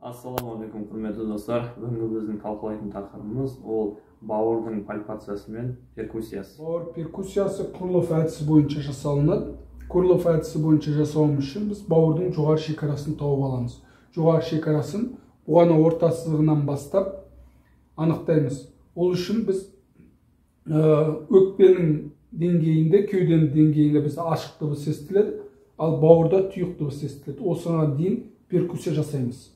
Ассалаумағалейкум, құрметті достар. Бүгінгі біздің талқылайтын тақырыбымыз ол бауырдың пальпациясы мен перкуссиясы. Бауыр перкуссиясы Крылов әдісі бойынша жасалынады. Крылов әдісі бойынша жасауымыз үшін біз бауырдың жоғары шекарасын тауып аламыз. Жоғары шекарасын бұғана орта сызығынан бастап анықтаймыз. Ол үшін біз өкпенің деңгейінде, кеуденің деңгейінде біз ашық дыбыс естіледі, ал бауырда тұйық дыбыс естіледі. Осыған дейін перкуссия жасаймыз.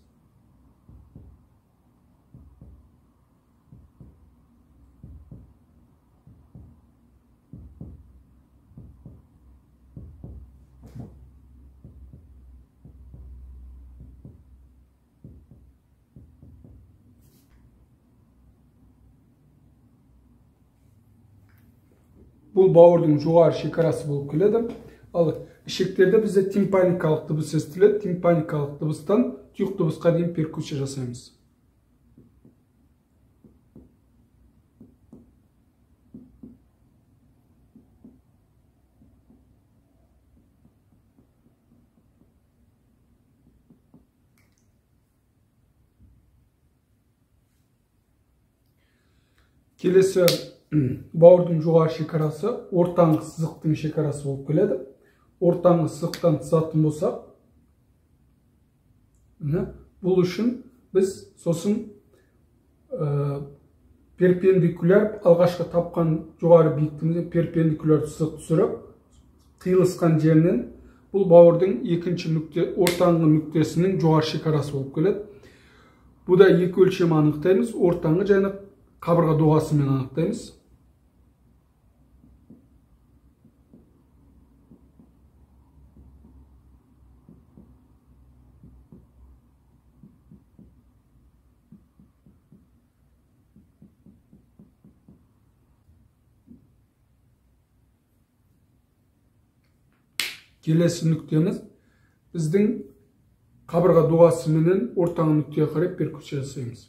Бұл бауырдың жоғары шекарасы болып келеді. Ал ішектерде бізде тимпаникалық дыбыс естіледі. Тимпаникалық дыбыстан тұйық дыбысқа дейін перкуссия жасаймыз. Келесі бауырдың жоғары шекарасы ортаңғы сызықтың шекарасы болып келеді. Ортаңғы сызықтан тысатын болсақ, бұл үшін біз сосын перпендикуляр, алғашқы тапқан жоғары биіктігімізде перпендикуляр сызық түсіріп, қиылысқан жерінен бұл бауырдың екінші нүкте, ортаңғы нүктесінің жоғары шекарасы болып келеді. Бұда екі өлшем анықтаймыз, ортаңғы және қабырға доғасымен анықтаймыз. Келесі нүктеміз біздің қабырға доғасы менен ортаңғы нүктеге қарай перкуссия жасаймыз.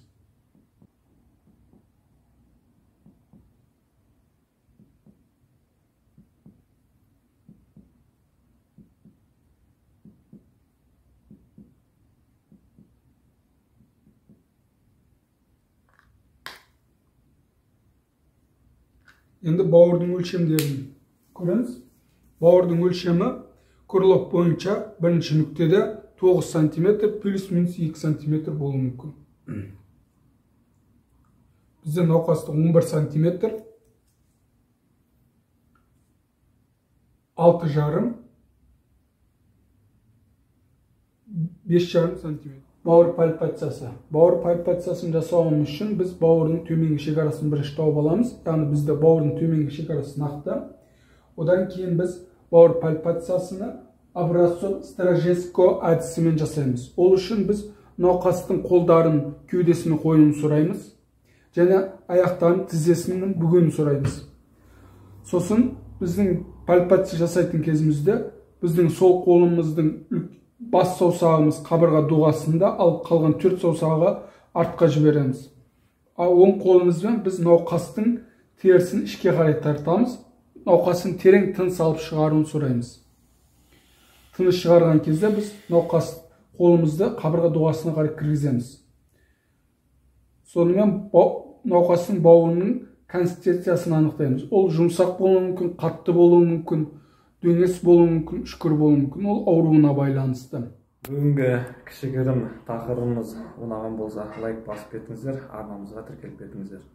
Енді бауырдың өлшемдерін көріңіз. Бауырдың өлшемі Крылов бойынша бірінші нүктеде 9 см плюс-минус 2 см болуы мүмкін. Бізде науқастың 11 см, 6,5, 5,5 см. Бауыр пальпациясы. Бауыр пальпациясын жасауымыз үшін біз бауырдың төменгі шекарасын бірінші тауып аламыз. Яғни бізде бауырдың төменгі шекарасы нақты. Одан кейін біз бауыр пальпациясыны абразцов Стражеско әдісімен жасаймыз. Ол үшін біз науқастың қолдарын кеудесіне қоюын сұраймыз және аяқтарын тізесінің бүгуін сұраймыз. Сосын біздің пальпация жасайтын кезімізде біздің сол қолымыздың бас саусағымыз қабырға доғасында, ал қалған 4 саусағы артқа жібереміз. Оң қолымызбен біз науқастың терісін ішке қарай тартамыз. Науқастың терең тыныс алып шығаруын сұраймыз. Тыныс шығарған кезде біз науқас қолымызды қабырға доғасына қарай кіргіземіз. Сонымен науқастың бауырының консистенциясын анықтаймыз. Ол жұмсақ болуы мүмкін, қатты болуы мүмкін, дөңес болуы мүмкін, үшкір болуы мүмкін. Ол ауруына байланысты. Бүгінгі кішігірім тақырыбымыз ұнаған болса, лайк басып кетіңіздер, арнамызға тіркеліп кетіңіздер.